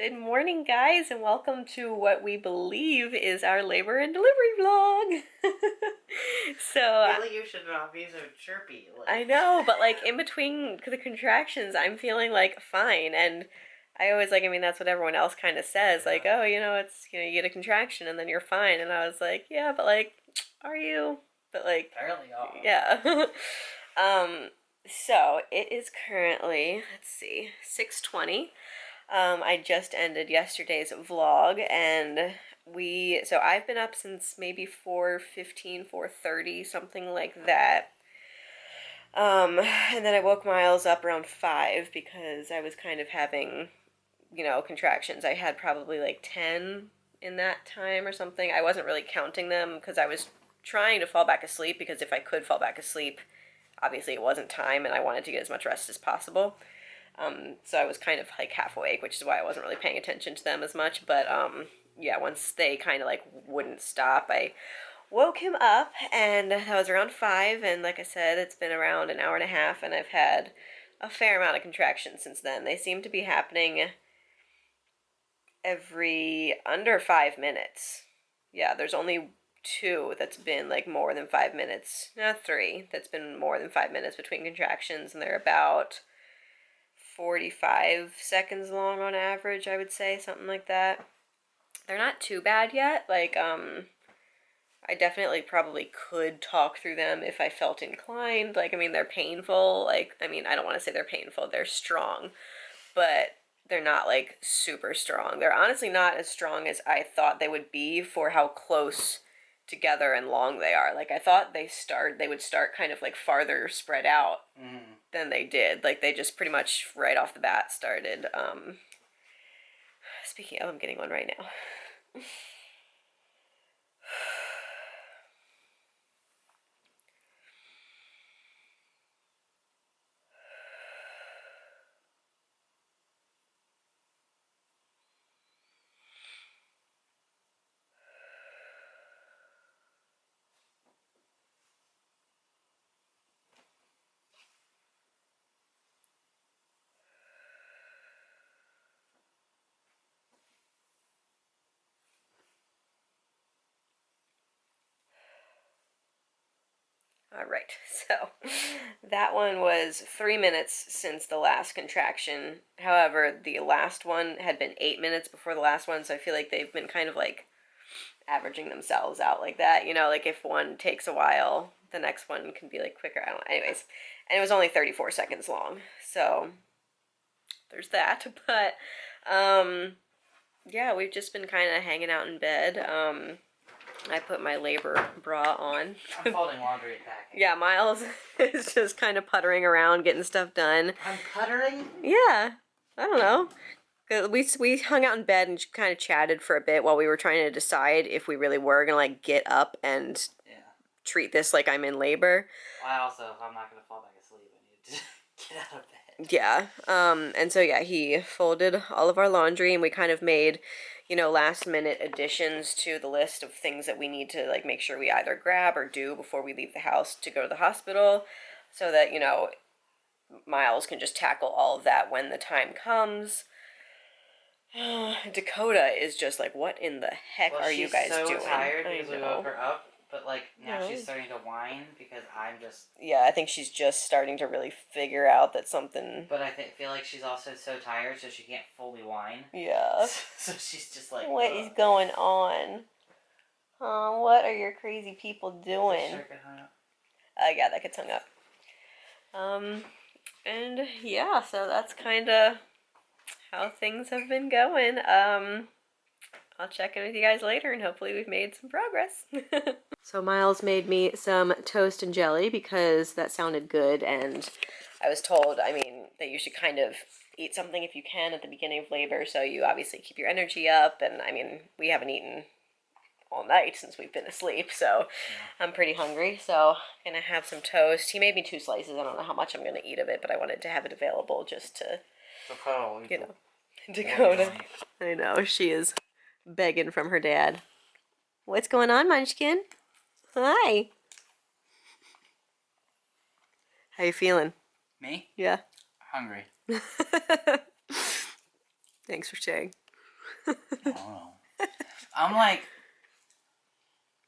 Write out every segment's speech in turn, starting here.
Good morning, guys, and welcome to what we believe is our labor and delivery vlog. Really, you should not be so chirpy. I know, but like in between the contractions, I'm feeling like fine, and I always like, I mean, that's what everyone else kind of says, like, oh, it's, you get a contraction and then you're fine, and I was like, yeah, but like, are you? But like, Apparently are. yeah. So it is currently, let's see, 6:20. I just ended yesterday's vlog, and so I've been up since maybe 4:15, 4:30, something like that. And then I woke Miles up around 5 because I was kind of having, contractions. I had probably like 10 in that time or something. I wasn't really counting them because I was trying to fall back asleep, because if I could fall back asleep, obviously it wasn't time and I wanted to get as much rest as possible. So I was kind of like half awake, which is why I wasn't really paying attention to them as much. But yeah, once they kind of like wouldn't stop, I woke him up, and that was around 5. And like I said, it's been around an hour and a half, and I've had a fair amount of contractions since then. They seem to be happening every under 5 minutes. Yeah, there's only 2 that's been like more than 5 minutes. No, 3 that's been more than 5 minutes between contractions, and they're about 45 seconds long on average, I would say, something like that. They're not too bad yet. Like, I definitely probably could talk through them if I felt inclined. Like, I mean, they're painful. Like, I mean, I don't want to say they're painful. They're strong, but they're not like super strong. They're honestly not as strong as I thought they would be for how close together and long they are. Like, I thought they would start kind of like farther spread out than they did. Like, they just pretty much right off the bat started. Speaking of, I'm getting one right now. All right, so that one was 3 minutes since the last contraction. However, the last one had been 8 minutes before the last one, so I feel like they've been kind of like averaging themselves out like that. Like if one takes a while, the next one can be like quicker. I don't know. Anyways, and it was only 34 seconds long, so there's that. But yeah, we've just been kind of hanging out in bed. I put my labor bra on. I'm folding laundry and packing. Yeah, Miles is just kind of puttering around, getting stuff done. I'm puttering? Yeah, I don't know. We hung out in bed and kind of chatted for a bit while we were trying to decide if we really were gonna like get up and treat this like I'm in labor. Well, if I'm not gonna fall back asleep, I need to get out of bed. Yeah. And so yeah, he folded all of our laundry, and we kind of made, last minute additions to the list of things that we need to like make sure we either grab or do before we leave the house to go to the hospital, so that, Miles can just tackle all of that when the time comes. Dakota is just like, what in the heck are you guys doing? She's so tired because we woke her up, but like now she's starting to whine because I'm just... Yeah, I think she's just starting to really figure out that something... But I feel like she's also so tired, so she can't fully whine. Yeah. So she's just like... What is going on? What are your crazy people doing? Yeah, that gets hung up. And yeah, so that's kind of how things have been going. I'll check in with you guys later, and hopefully we've made some progress. So Miles made me some toast and jelly because that sounded good, and I was told, I mean, that you should kind of eat something if you can at the beginning of labor, so you obviously keep your energy up. And I mean, we haven't eaten all night since we've been asleep, so I'm pretty hungry. So I'm gonna have some toast. He made me 2 slices. I don't know how much I'm gonna eat of it, but I wanted to have it available just to, Dakota. I know, she is begging from her dad. What's going on, Munchkin? Hi. How you feeling? Me? Yeah. Hungry. Thanks for sharing. I don't know. I'm like,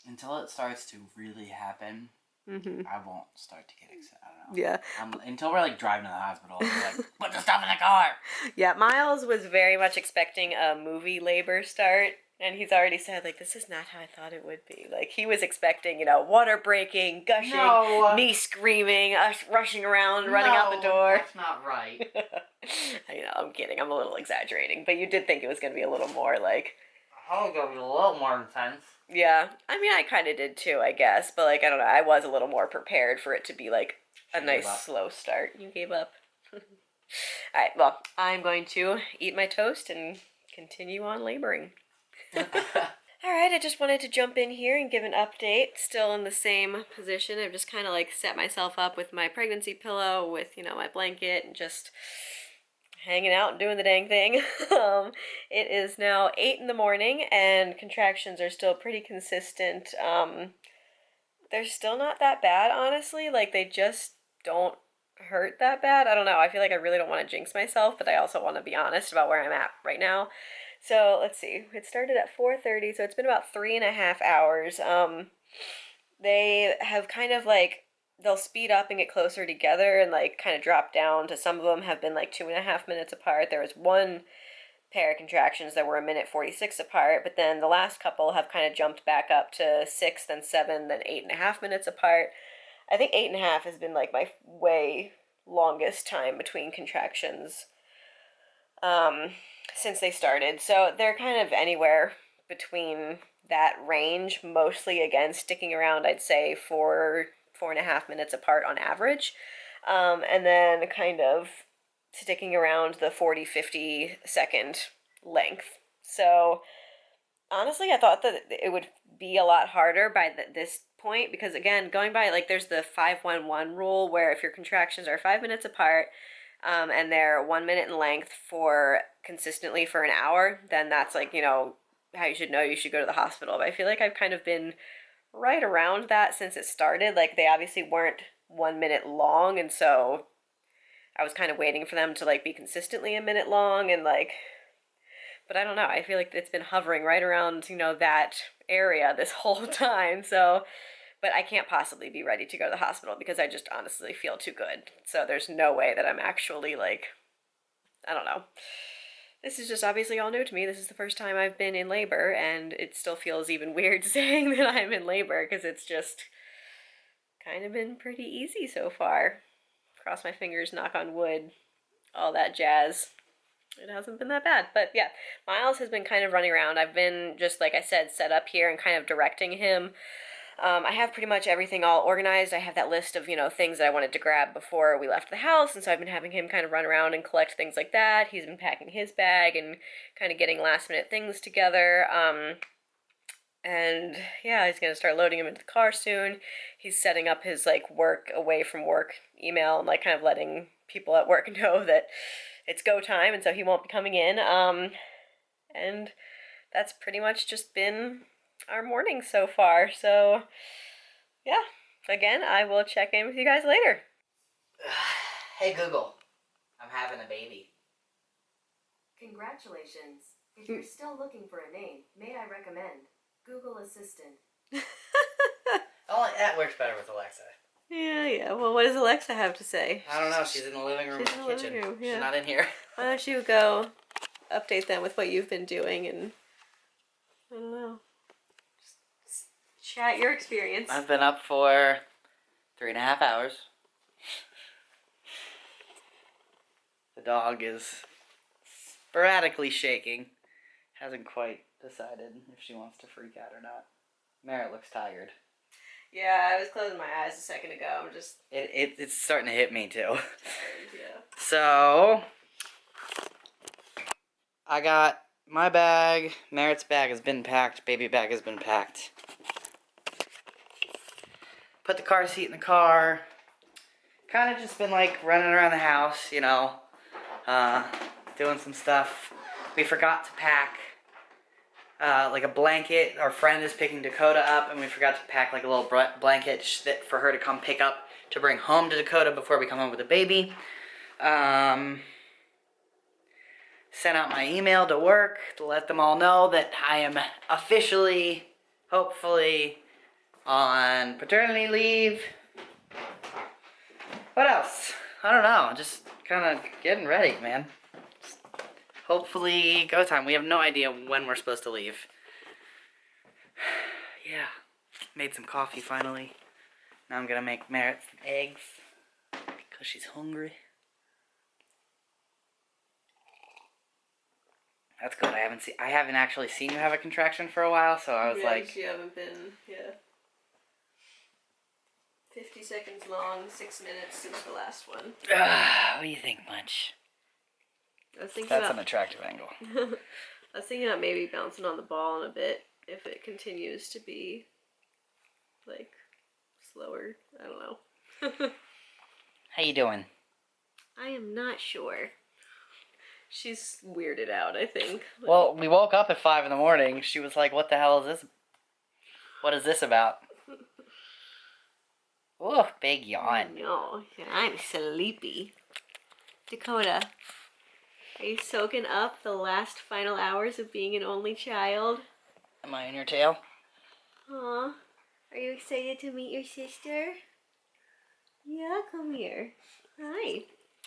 until it starts to really happen, I won't start to get excited. I don't know. Yeah. Until we're like driving to the hospital, and we're like, put the stuff in the car. Yeah, Miles was very much expecting a movie labor start, and he's already said, like, this is not how I thought it would be. Like, he was expecting, water breaking, gushing, No. me screaming, us rushing around, running out the door. That's not right. I'm kidding. I'm a little exaggerating, but you did think it was going to be a little more, like... I'll go a little more intense. Yeah, I mean, I kind of did too, I guess, but, like, I don't know, I was a little more prepared for it to be, like, a nice, slow start. You gave up. Alright, well, I'm going to eat my toast and continue on laboring. Alright, I just wanted to jump in here and give an update. Still in the same position. I've just kind of like set myself up with my pregnancy pillow, with, my blanket, and just hanging out and doing the dang thing. It is now 8 in the morning, and contractions are still pretty consistent. They're still not that bad, honestly. Like, they just don't hurt that bad. I don't know. I feel like I really don't want to jinx myself, but I also want to be honest about where I'm at right now. So let's see. It started at 4:30, so it's been about 3.5 hours. They have kind of like they'll speed up and get closer together and like kind of drop down to some of them have been like 2.5 minutes apart. There was one pair of contractions that were 1:46 apart, but then the last couple have kind of jumped back up to 6, then 7, then 8.5 minutes apart. I think 8.5 has been like my way longest time between contractions since they started. So they're kind of anywhere between that range, mostly again sticking around, I'd say, for 4.5 minutes apart on average. And then kind of sticking around the 40-50 second length. So honestly, I thought that it would be a lot harder by this point because, again, going by, like, there's the 5-1-1 rule where if your contractions are 5 minutes apart and they're 1 minute in length for consistently for an hour, then that's, like, how you should know you should go to the hospital. But I feel like I've kind of been right around that since it started. Like, they obviously weren't 1 minute long, and so I was kind of waiting for them to, like, be consistently a minute long, and, like, but I don't know. I feel like it's been hovering right around, that area this whole time. So, but I can't possibly be ready to go to the hospital because I just honestly feel too good. So there's no way that I'm actually, like, I don't know. This is just obviously all new to me. This is the first time I've been in labor, and it still feels even weird saying that I'm in labor because it's just kind of been pretty easy so far. Cross my fingers, knock on wood, all that jazz. It hasn't been that bad. But yeah, Miles has been kind of running around. I've been just, like I said, set up here and kind of directing him. I have pretty much everything all organized. I have that list of, things that I wanted to grab before we left the house, and so I've been having him kind of run around and collect things like that. He's been packing his bag and kind of getting last minute things together. And yeah, he's gonna start loading him into the car soon. He's setting up his, like, work away from work email and, like, kind of letting people at work know that it's go time, and so he won't be coming in. And that's pretty much just been our morning so far. So yeah, again, I will check in with you guys later. Hey Google, I'm having a baby. Congratulations. If you're still looking for a name, may I recommend Google Assistant. Oh, that works better with Alexa. Yeah. Well, what does Alexa have to say? I don't know. She's in the living room and the kitchen. Living room, yeah. She's not in here. Why don't you go update them with what you've been doing and, I don't know, just chat your experience. I've been up for 3.5 hours. The dog is sporadically shaking. Hasn't quite decided if she wants to freak out or not. Merrit looks tired. Yeah, I was closing my eyes a second ago. I'm just... It's starting to hit me, too. Tired, yeah. So, I got my bag. Merritt's bag has been packed. Baby bag has been packed. Put the car seat in the car. Kind of just been, like, running around the house, doing some stuff. We forgot to pack like a blanket. Our friend is picking Dakota up, and we forgot to pack like a little blanket for her to come pick up to bring home to Dakota before we come home with the baby. sent out my email to work to let them all know that I am officially, hopefully, on paternity leave. What else? I don't know. Just kind of getting ready, man. Just hopefully, go time. We have no idea when we're supposed to leave. Yeah. Made some coffee finally. Now I'm gonna make Merrit some eggs because she's hungry. That's good. I haven't actually seen you have a contraction for a while, so I was like, you haven't been, 50 seconds long, 6 minutes since the last one. what do you think, Munch? I was thinking That's about, an attractive angle. I was thinking about maybe bouncing on the ball in a bit if it continues to be, like, slower. I don't know. How you doing? I am not sure. She's weirded out, I think. Like, Well, we woke up at 5 in the morning. She was like, "What the hell is this? What is this about?" Oh, big yawn. no, I'm sleepy. Dakota, are you soaking up the last final hours of being an only child? Am I in your tail? Aw, are you excited to meet your sister? Yeah, come here. Hi.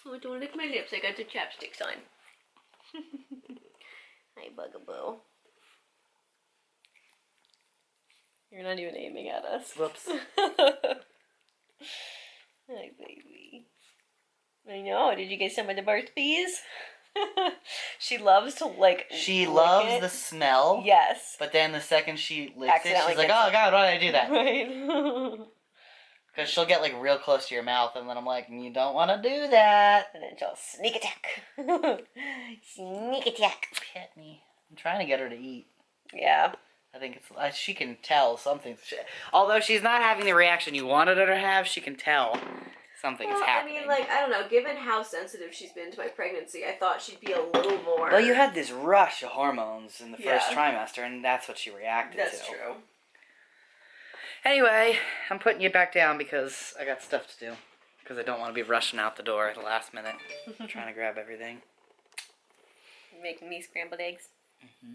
Oh, don't lick my lips. I got the chapsticks on. Hi, Bugaboo. You're not even aiming at us. Whoops. Hi, baby. I know. Did you get some of the birth bees? She loves to, like, She lick loves it. the smell. Yes. But then the second she licks it, Accidentally she's like, gets "Oh it. God, why did I do that?" Right. Because she'll get like real close to your mouth, and then I'm like, "You don't want to do that." And then she'll sneak attack. Sneak attack. Pet me. I'm trying to get her to eat. Yeah. I think it's she can tell something. Although she's not having the reaction you wanted her to have, she can tell something is happening. I mean, like, I don't know. Given how sensitive she's been to my pregnancy, I thought she'd be a little more. Well, you had this rush of hormones in the first Yeah. trimester, and that's what she reacted to. That's true. Anyway, I'm putting you back down because I got stuff to do. Because I don't want to be rushing out the door at the last minute, trying to grab everything. Making me scrambled eggs. Mm-hmm.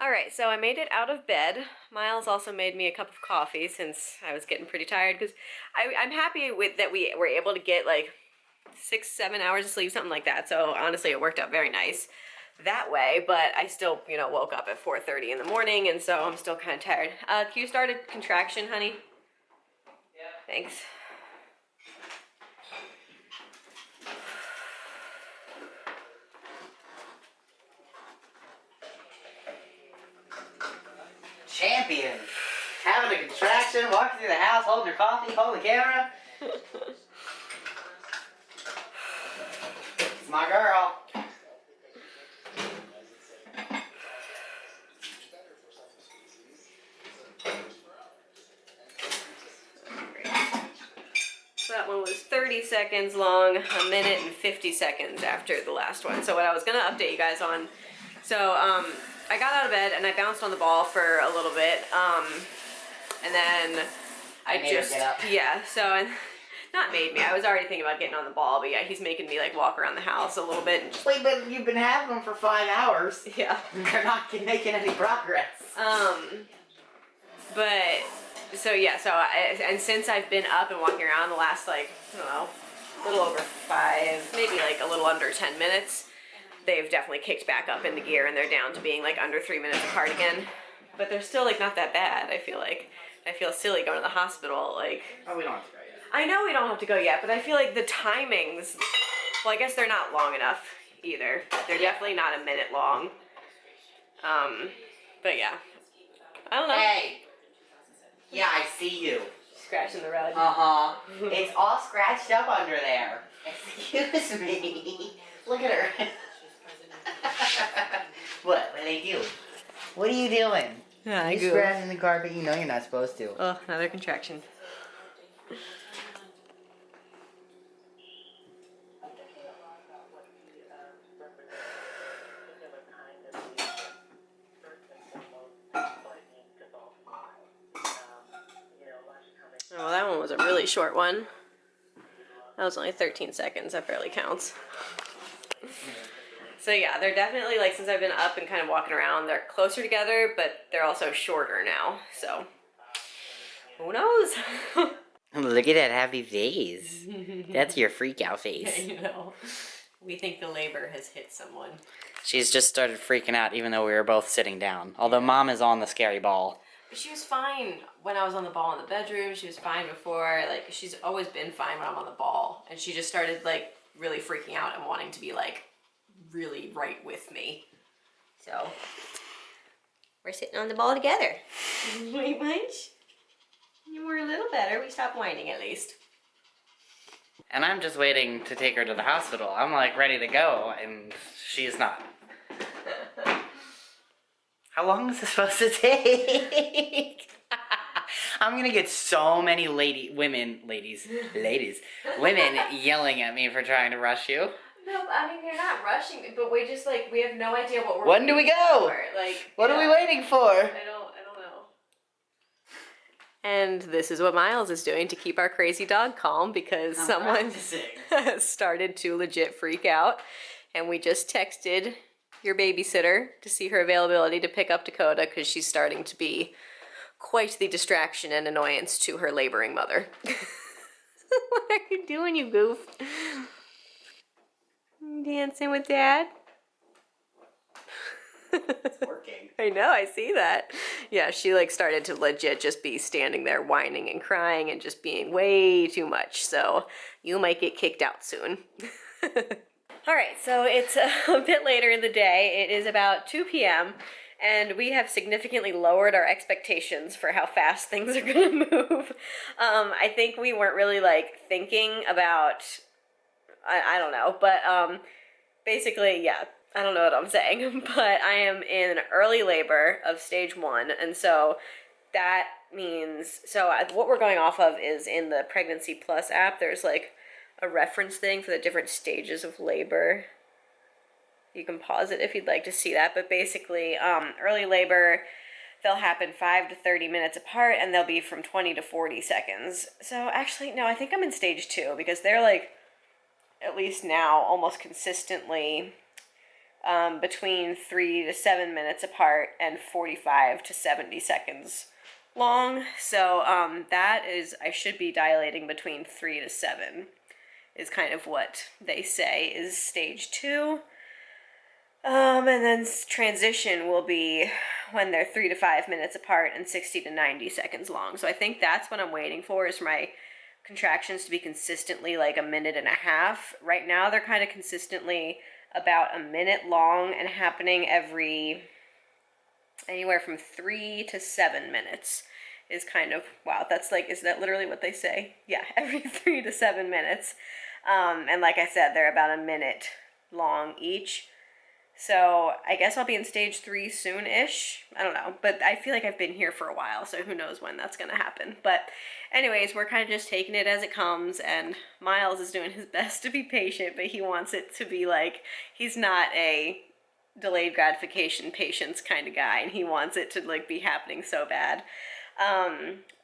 All right, so I made it out of bed. Miles also made me a cup of coffee since I was getting pretty tired because I'm happy with that we were able to get like 6-7 hours of sleep, something like that. So honestly, it worked out very nice that way, but I still, woke up at 4:30 in the morning, and so I'm still kind of tired. Can you start a contraction, honey? Yeah. Thanks. Champion! Having a contraction, walking through the house, holding your coffee, holding the camera. It's my girl. So that one was 30 seconds long, 1 minute and 50 seconds after the last one. So what I was gonna update you guys on, so I got out of bed and I bounced on the ball for a little bit, and then I made her get up. yeah, so, and not made me, I was already thinking about getting on the ball, but yeah, he's making me like walk around the house a little bit. And just, Wait, but you've been having them for 5 hours. yeah. They're not making any progress. But, so yeah, and since I've been up and walking around the last, like, I don't know, a little over 5, maybe like a little under 10 minutes, they've definitely kicked back up into gear and they're down to being like under 3 minutes apart again. But they're still like not that bad, I feel like. I feel silly going to the hospital, like. Oh, we don't have to go yet. I know we don't have to go yet, but I feel like the timings, well, I guess they're not long enough either. They're definitely not a minute long. But yeah. I don't know. Hey! Yeah, I see you. Scratching the rug. Uh-huh. It's all scratched up under there. Excuse me. Look at her. What? What do they do? What are you doing? Yeah, I You go. scratching the carpet? You know you're not supposed to. Oh, another contraction. Oh, well, that one was a really short one. That was only 13 seconds. That barely counts. So yeah, they're definitely, like, since I've been up and kind of walking around, they're closer together, but they're also shorter now. So who knows? Look at that happy face. That's your freak out face. You know, we think the labor has hit someone. She's just started freaking out even though we were both sitting down. Although Mom is on the scary ball. She was fine when I was on the ball in the bedroom. She was fine before. Like, she's always been fine when I'm on the ball. And she just started, like, really freaking out and wanting to be, like, really right with me. So, we're sitting on the ball together. Wait, Munch? You were a little better. We stopped whining at least. And I'm just waiting to take her to the hospital. I'm like ready to go, and she is not. How long is this supposed to take? I'm gonna get so many women yelling at me for trying to rush you. No, I mean, you're not rushing me, but we just, like, we have no idea what we're When do we go? for. Like, what are we waiting for? I don't know. And this is what Miles is doing to keep our crazy dog calm, because someone started to legit freak out. And we just texted your babysitter to see her availability to pick up Dakota, because she's starting to be quite the distraction and annoyance to her laboring mother. What are you doing, you goof? Dancing with Dad? It's working. I know, I see that. Yeah, she, like, started to legit just be standing there whining and crying and just being way too much. So you might get kicked out soon. All right, so it's a bit later in the day. It is about 2 p.m. and we have significantly lowered our expectations for how fast things are going to move. I think we weren't really, like, thinking about, I don't know, but basically, yeah, I don't know what I'm saying, but I am in early labor of stage 1, and so that means, so what we're going off of is in the Pregnancy Plus app, there's, like, a reference thing for the different stages of labor. You can pause it if you'd like to see that, but basically, early labor, they'll happen 5 to 30 minutes apart, and they'll be from 20 to 40 seconds. So actually, no, I think I'm in stage 2, because they're, like, at least now, almost consistently between 3 to 7 minutes apart and 45 to 70 seconds long. So that is, I should be dilating between 3 to 7 is kind of what they say is stage 2. And then transition will be when they're 3 to 5 minutes apart and 60 to 90 seconds long. So I think that's what I'm waiting for, is for my contractions to be consistently like a minute and a half. Right now they're kind of consistently about a minute long and happening every anywhere from 3 to 7 minutes is kind of, wow, that's like, is that literally what they say? Yeah, every 3 to 7 minutes. And like I said, they're about a minute long each. So I guess I'll be in stage 3 soon-ish. I don't know, but I feel like I've been here for a while, so who knows when that's going to happen. But anyways, we're kind of just taking it as it comes, and Miles is doing his best to be patient, but he wants it to be like, he's not a delayed gratification patience kind of guy, and he wants it to like be happening so bad.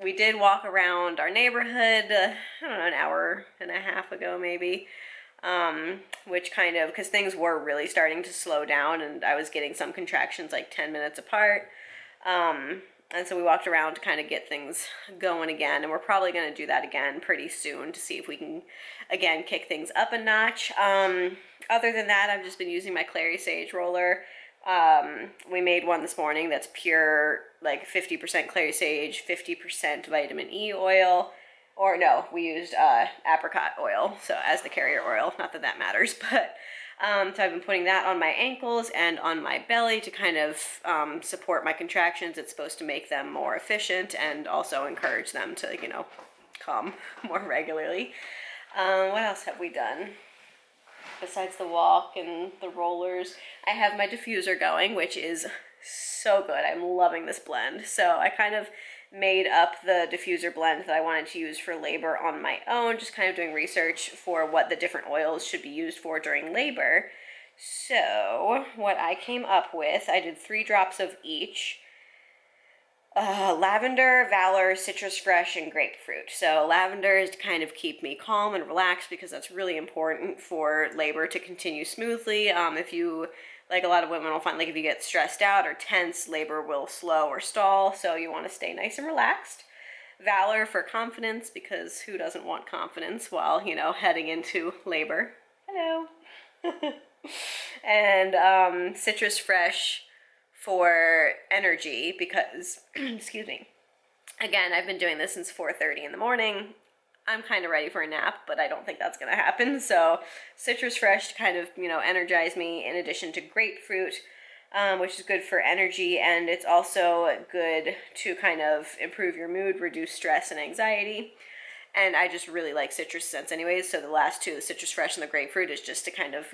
We did walk around our neighborhood, I don't know, an hour and a half ago maybe. Which kind of, because things were really starting to slow down and I was getting some contractions like 10 minutes apart. And so we walked around to kind of get things going again, and we're probably going to do that again pretty soon to see if we can, again, kick things up a notch. Other than that, I've just been using my Clary Sage roller. We made one this morning that's pure, like 50% Clary Sage, 50% vitamin E oil. Or no, we used apricot oil, so as the carrier oil, not that that matters, but so I've been putting that on my ankles and on my belly to kind of support my contractions. It's supposed to make them more efficient and also encourage them to, you know, come more regularly. What else have we done? Besides the walk and the rollers, I have my diffuser going, which is so good. I'm loving this blend. So I kind of made up the diffuser blend that I wanted to use for labor on my own, just kind of doing research for what the different oils should be used for during labor. So what I came up with, I did 3 drops of each. Lavender, Valor, Citrus Fresh, and Grapefruit. So lavender is to kind of keep me calm and relaxed because that's really important for labor to continue smoothly. If you, like a lot of women will find, like if you get stressed out or tense, labor will slow or stall. So you want to stay nice and relaxed. Valor for confidence because who doesn't want confidence while, heading into labor? Hello. And Citrus Fresh for energy because, excuse me, again, I've been doing this since 4:30 in the morning. I'm kind of ready for a nap, but I don't think that's going to happen. So Citrus Fresh to kind of, energize me in addition to grapefruit, which is good for energy. And it's also good to kind of improve your mood, reduce stress and anxiety. And I just really like citrus scents anyways. So the last two, the Citrus Fresh and the grapefruit, is just to kind of,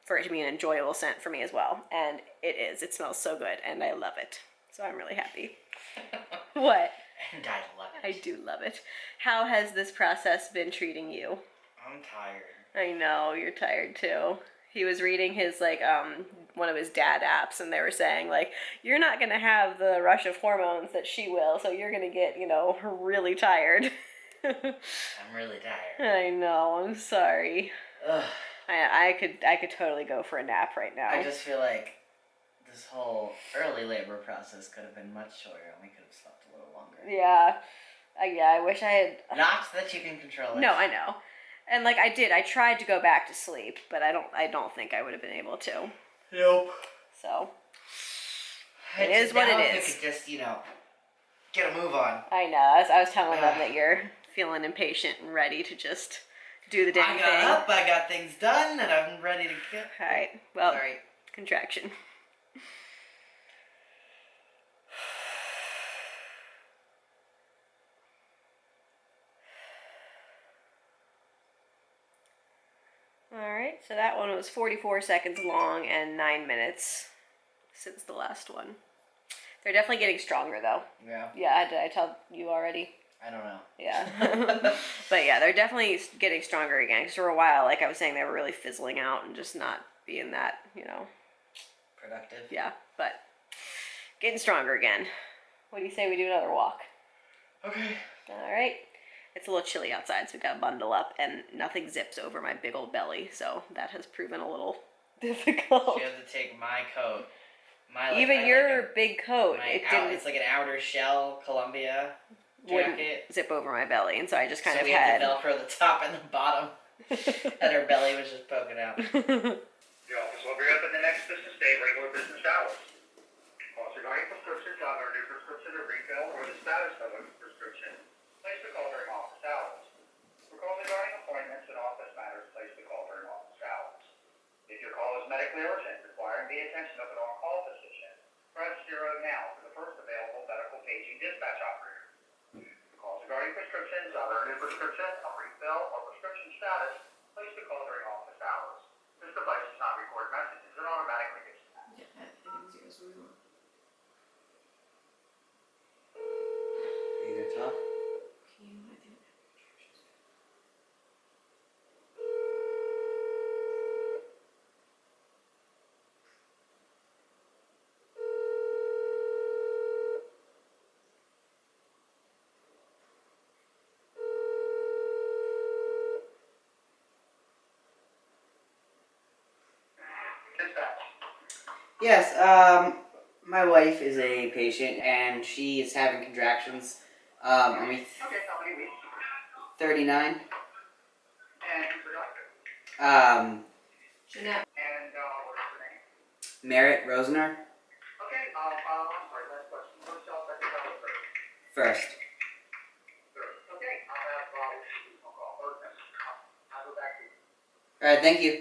for it to be an enjoyable scent for me as well. And it is. It smells so good, and I love it. So I'm really happy. What? And I love it. I do love it. How has this process been treating you? I'm tired. I know, you're tired too. He was reading his, one of his dad apps, and they were saying, you're not going to have the rush of hormones that she will, so you're going to get, really tired. I'm really tired. I know, I'm sorry. Ugh. I could totally go for a nap right now. I just feel like this whole early labor process could have been much shorter and we could have slept a little longer. Yeah. I wish I had... Not that you can control it. No, I know. And I tried to go back to sleep, but I don't think I would have been able to. Nope. So, it is what it is. You could just, get a move on. I know. I was telling them that you're feeling impatient and ready to just do the damn thing. I got up, I got things done, and I'm ready to get... Alright, well, Sorry. contraction. Alright, so that one was 44 seconds long and 9 minutes since the last one. They're definitely getting stronger, though. Yeah. Yeah, did I tell you already? I don't know. Yeah. But yeah, they're definitely getting stronger again. Because for a while, like I was saying, they were really fizzling out and just not being that, Productive. Yeah, but getting stronger again. What do you say we do another walk? Okay. Alright. It's a little chilly outside, so we gotta bundle up, and nothing zips over my big old belly, so that has proven a little difficult. You have to take my coat. Even your big coat, it's like an outer shell Columbia wouldn't jacket. zip over my belly, and so I just kind of we had... had to Velcro the top and the bottom, and her belly was just poking out. The office will be open the next business day, regular business hours. Calls regarding prescriptions, either a new prescription or refill, or the status of a prescription, place the call during office hours. For calls regarding appointments and office matters, place the call during office hours. If your call is medically urgent, requiring the attention of an on-call physician, press 0 now for the first available medical paging dispatch operator. For calls regarding prescriptions, either a new prescription, a refill, or prescription status, place the call during office hours. This device does not record messages and automatically dispatches. Are you gonna talk? Yes, my wife is a patient and she is having contractions. Okay, how many weeks? 39. And who's the doctor? Jeanette. And what is her name? Merrit Rosener. Okay, I'm sorry, last question. First cell, second cell, or third? First. Third. Okay, I'll have phone call. Or I'll go back to you. Alright, thank you.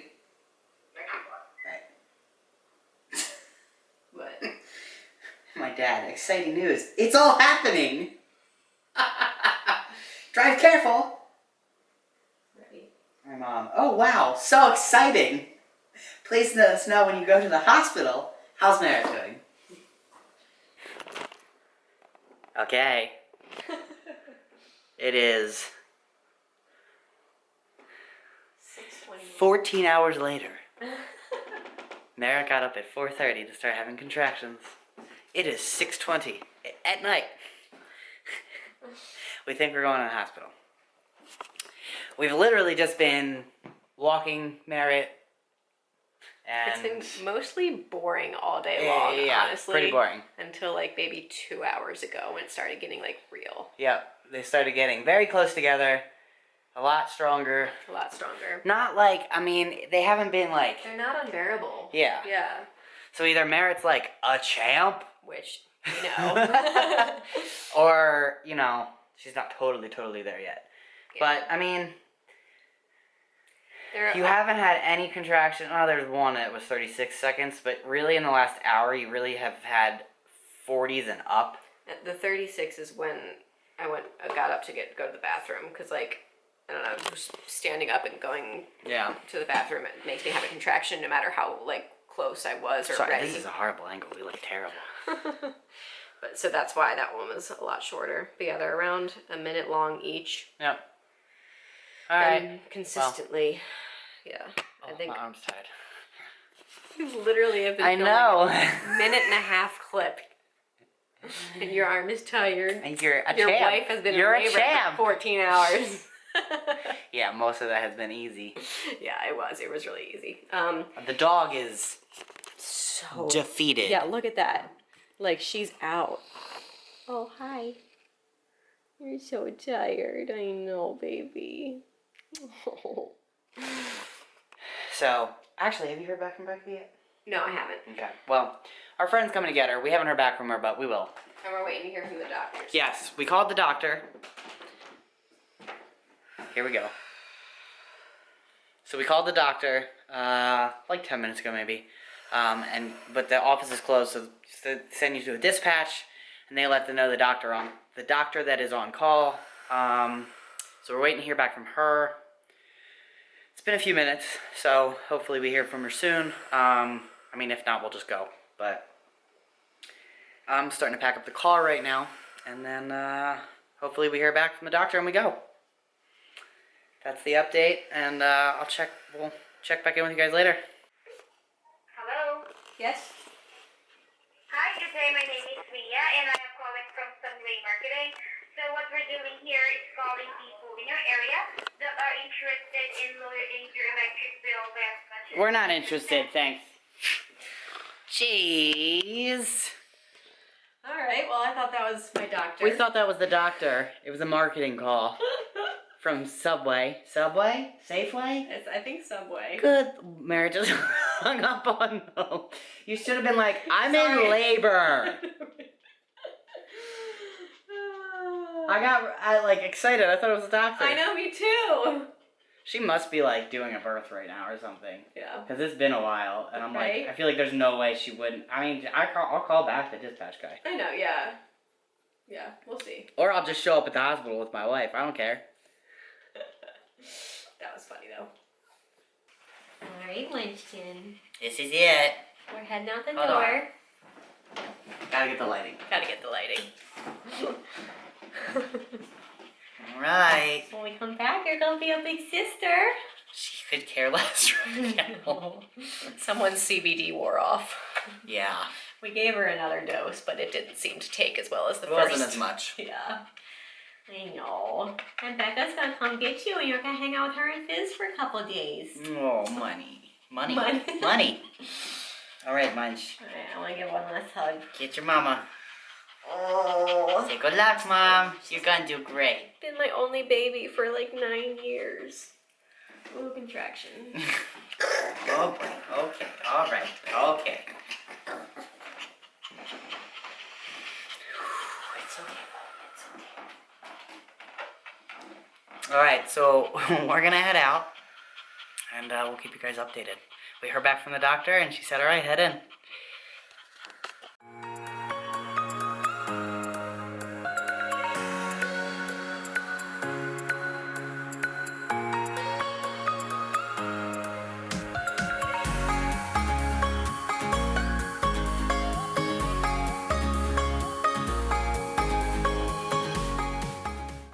Thank you, bye. What? My dad, exciting news. It's all happening! Drive careful! Right. My mom, oh wow, so exciting! Please let us know when you go to the hospital. How's Merritt doing? Okay. It is 14 hours later. Merritt got up at 4:30 to start having contractions. It is 6:20. at night. We think we're going to the hospital. We've literally just been walking Merrit, and It's been mostly boring all day long, yeah, honestly. pretty boring. Until like maybe 2 hours ago when it started getting like real. Yep, they started getting very close together, a lot stronger. A lot stronger. Not like, I mean, they haven't been like... They're not unbearable. Yeah. Yeah. So either Merritt's like a champ, Which, you know. or, you know, she's not totally there yet. Yeah. But, I mean... You haven't had any contraction. Oh, there's one that was 36 seconds, but really in the last hour, you really have had 40s and up. The 36 is when I got up to go to the bathroom, because like, I don't know, just standing up and going to the bathroom, it makes me have a contraction no matter how like close I was or ready. This is a horrible angle. We look terrible. But so that's why that one was a lot shorter. But yeah, they're around a minute long each. Yep. All right. Consistently. Well, yeah. I think my arm's tired. you literally have been filming a minute and a half clip. And your arm is tired. And you're a champ. Your wife has been in labor for 14 hours. Yeah, most of that has been easy. Yeah, it was. It was really easy. The dog is so defeated. Yeah, look at that. Like, she's out. Oh, hi. You're so tired. I know, baby. Oh. So, actually, have you heard back from Becky yet? No, I haven't. Okay. Well, our friend's coming to get her. We haven't heard back from her, but we will. And we're waiting to hear from the doctors. Yes, we called the doctor. Here we go. So we called the doctor, like 10 minutes ago maybe. But the office is closed, so they send you to a dispatch, and they let them know the doctor that is on call. So we're waiting to hear back from her. It's been a few minutes, so hopefully we hear from her soon. I mean, if not, we'll just go. But I'm starting to pack up the car right now, and then hopefully we hear back from the doctor and we go. That's the update, and we'll check back in with you guys later. Hello. Yes? Hi, good day. My name is Mia, and I am calling from Sunway Marketing. So what we're doing here is calling people in your area that are interested in lowering your electric bill by as much as... We're not interested, thanks. Jeez. All right, well, I thought that was my doctor. We thought that was the doctor. It was a marketing call. From Subway. Subway? Safeway? I think Subway. Good. Mary just hung up on them. You should have been like, I'm in labor. I got excited. I thought it was a doctor. I know, me too. She must be like doing a birth right now or something. Yeah. Because it's been a while, and I'm Right? like, I feel like there's no way she wouldn't. I mean, I'll call back the dispatch guy. I know, yeah. Yeah, we'll see. Or I'll just show up at the hospital with my wife. I don't care. That was funny though. Alright, Winston. This is it. We're heading out the Hold door. Gotta get the lighting. Gotta get the lighting. Alright. When we come back, you're gonna be a big sister. She could care less right now. Someone's CBD wore off. Yeah. We gave her another dose, but it didn't seem to take as well as the It first. wasn't as much. Yeah. I know. And Becca's gonna come get you and you're gonna hang out with her and Fizz for a couple of days. Oh, money. Money. Money. Money. Alright, Munch. Alright, I wanna give one last hug. Get your mama. Oh. Say good luck, Mom. You're gonna do great. Been my only baby for like 9 years. Ooh, contraction. Oh boy. Okay. Alright. Okay. It's okay. Alright, so we're gonna head out, and we'll keep you guys updated. We heard back from the doctor, and she said, alright, head in.